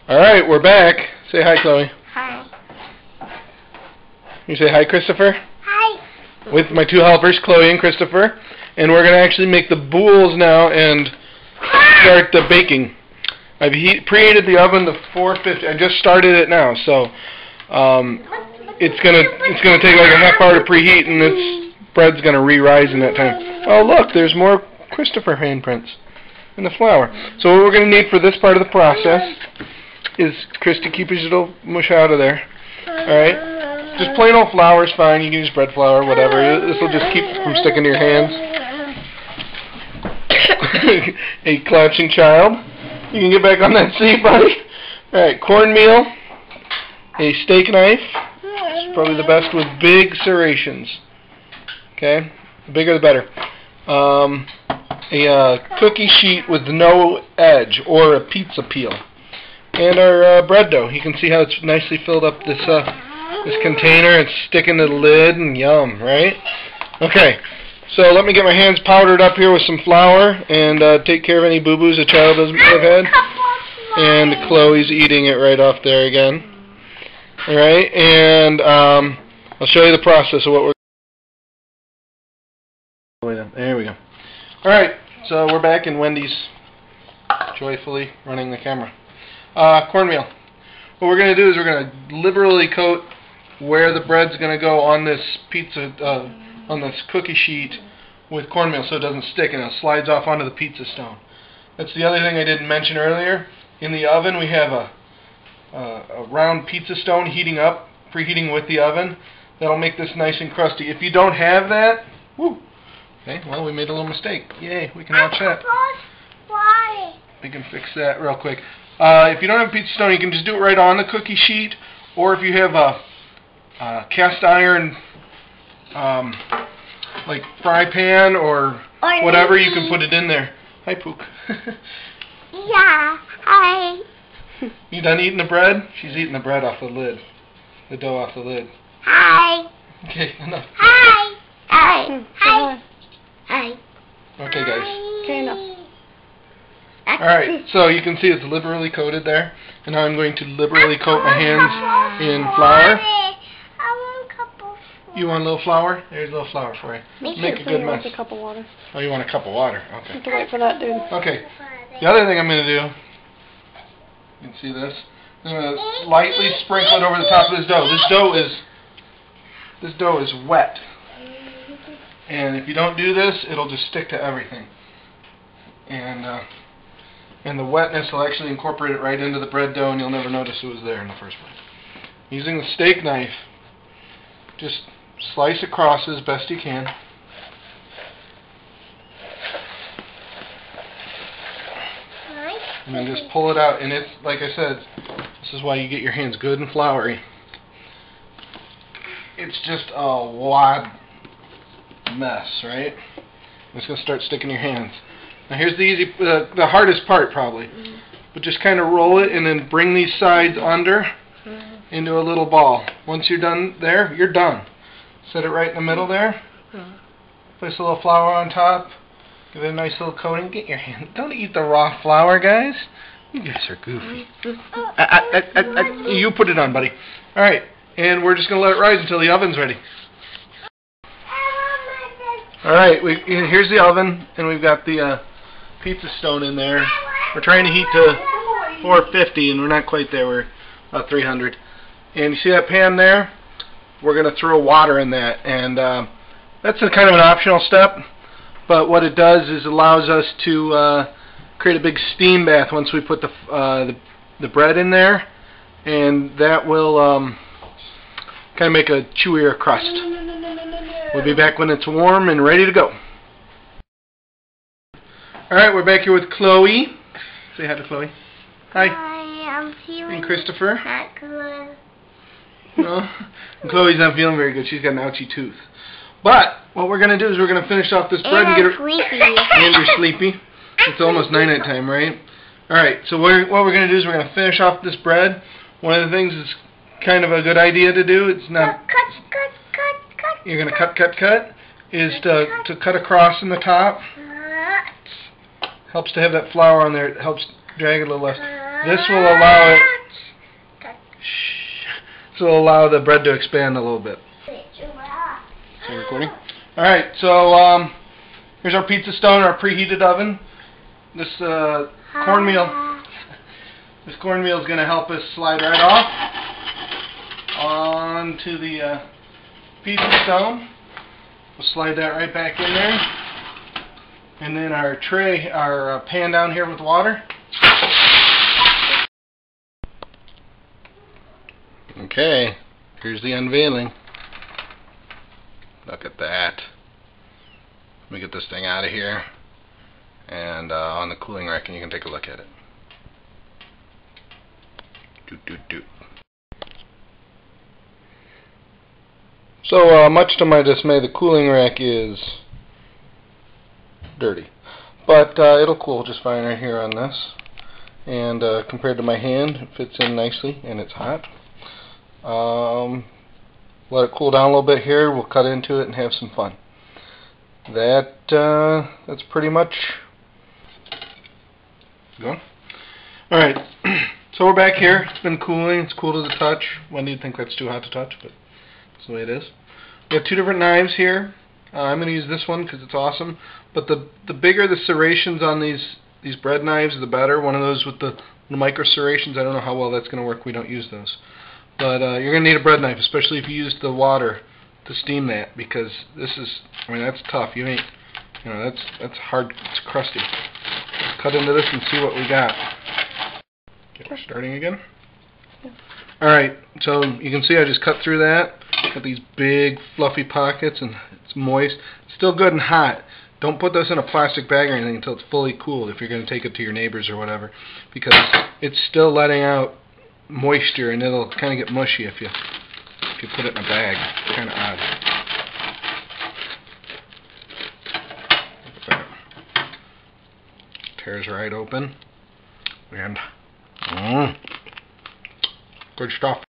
Alright, we're back. Say hi, Chloe. Hi. You say hi, Christopher? Hi. With my two helpers, Chloe and Christopher. And we're going to actually make the boules now and start the baking. I've preheated the oven to 450. I just started it now, so it's gonna take like a half hour to preheat, and this bread's gonna re-rise in that time. Oh look, there's more Christopher handprints in the flour. So what we're gonna need for this part of the process is, Christy, keep your little mush out of there. Alright? Just plain old flour is fine. You can use bread flour, whatever. This will just keep it from sticking to your hands. A crouching child. You can get back on that seat, buddy. Alright, cornmeal. A steak knife. It's probably the best with big serrations. Okay? The bigger the better. A cookie sheet with no edge, or a pizza peel. And our bread dough. You can see how it's nicely filled up this container. It's sticking to the lid, and yum, right? Okay, so let me get my hands powdered up here with some flour and take care of any boo-boos a child doesn't have had. And Chloe's eating it right off there again. Alright, and I'll show you the process of what we're doing. There we go. Alright, so we're back in Wendy's, joyfully running the camera. Cornmeal. What we're going to do is we're going to liberally coat where the bread's going to go on this pizza, on this cookie sheet with cornmeal so it doesn't stick and it slides off onto the pizza stone. That's the other thing I didn't mention earlier. In the oven we have a round pizza stone heating up, preheating with the oven. That'll make this nice and crusty. If you don't have that, woo, okay, well, we made a little mistake. Yay, we can watch that. Why? We can fix that real quick. If you don't have a pizza stone, you can just do it right on the cookie sheet, or if you have a cast iron like fry pan or whatever, you can put it in there. Hi, Pook. Yeah, hi. You done eating the bread? She's eating the bread off the lid. The dough off the lid. Hi. Okay, enough. Hi. Hi. Hi. Hi. Okay, guys. Okay, enough. Alright, so you can see it's liberally coated there. And now I'm going to liberally coat my hands in flour. I want a cup of flour. You want a little flour? There's a little flour for you. Make a good mess. A cup of water. Oh, you want a cup of water? Okay. Have to wait for that, dude. Okay. The other thing I'm going to do, you can see this, I'm going to lightly sprinkle it over the top of this dough. This dough is wet. And if you don't do this, it'll just stick to everything. And the wetness will actually incorporate it right into the bread dough, and you'll never notice it was there in the first place. Using the steak knife, just slice across as best you can. And then just pull it out, and it's, like I said, this is why you get your hands good and floury. It's just a wad mess, right? It's going to start sticking in your hands. Now here's the hardest part probably. But just kind of roll it and then bring these sides under into a little ball. Once you're done there, you're done. Set it right in the middle there. Place a little flour on top. Give it a nice little coating. Get your hand. Don't eat the raw flour, guys. You guys are goofy. You put it on, buddy. Alright, and we're just going to let it rise until the oven's ready. Alright, here's the oven, and we've got the pizza stone in there. We're trying to heat to 450, and we're not quite there. We're about 300. And you see that pan there? We're going to throw water in that, and that's a kind of an optional step. But what it does is allows us to create a big steam bath once we put the bread in there, and that will kind of make a chewier crust. We'll be back when it's warm and ready to go. Alright, we're back here with Chloe. Say hi to Chloe. Hi. Hi, I'm feeling And Christopher. not good. No, Chloe's not feeling very good. She's got an ouchy tooth. But what we're going to do is we're going to finish off this bread and get her. Sleepy. And you're sleepy. It's almost night time, right? Alright, so what we're going to do is we're going to finish off this bread. One of the things is kind of a good idea to do. It's not. Cut. You're going to cut. Is to cut across in the top. Helps to have that flour on there. It helps drag it a little less. This will allow it So it'll allow the bread to expand a little bit. So recording. Alright, so here's our pizza stone, our preheated oven. This cornmeal is going to help us slide right off onto the pizza stone. We'll slide that right back in there. And then our tray, our pan down here with water. Okay, here's the unveiling. Look at that. Let me get this thing out of here. And on the cooling rack, and you can take a look at it. Doot, doot, doot. So, much to my dismay, the cooling rack is dirty. But it'll cool just fine right here on this. And compared to my hand, it fits in nicely, and it's hot. Let it cool down a little bit here. We'll cut into it and have some fun. That's pretty much going. Alright, so we're back here. It's been cooling. It's cool to the touch. Wendy would think that's too hot to touch, but that's the way it is. We have two different knives here. I'm going to use this one because it's awesome. But the bigger the serrations on these bread knives, the better. One of those with the micro serrations, I don't know how well that's going to work. We don't use those. But you're going to need a bread knife, especially if you use the water to steam that, because this is, I mean, that's tough. You ain't, you know, that's hard. It's crusty. Let's cut into this and see what we got. Okay, we're starting again. Yeah. All right, so you can see I just cut through that. Got these big fluffy pockets, and it's moist. It's still good and hot. Don't put this in a plastic bag or anything until it's fully cooled if you're going to take it to your neighbors or whatever, because it's still letting out moisture, and it'll kind of get mushy if you put it in a bag. It's kind of odd. Look at that. Tears right open. And good stuff.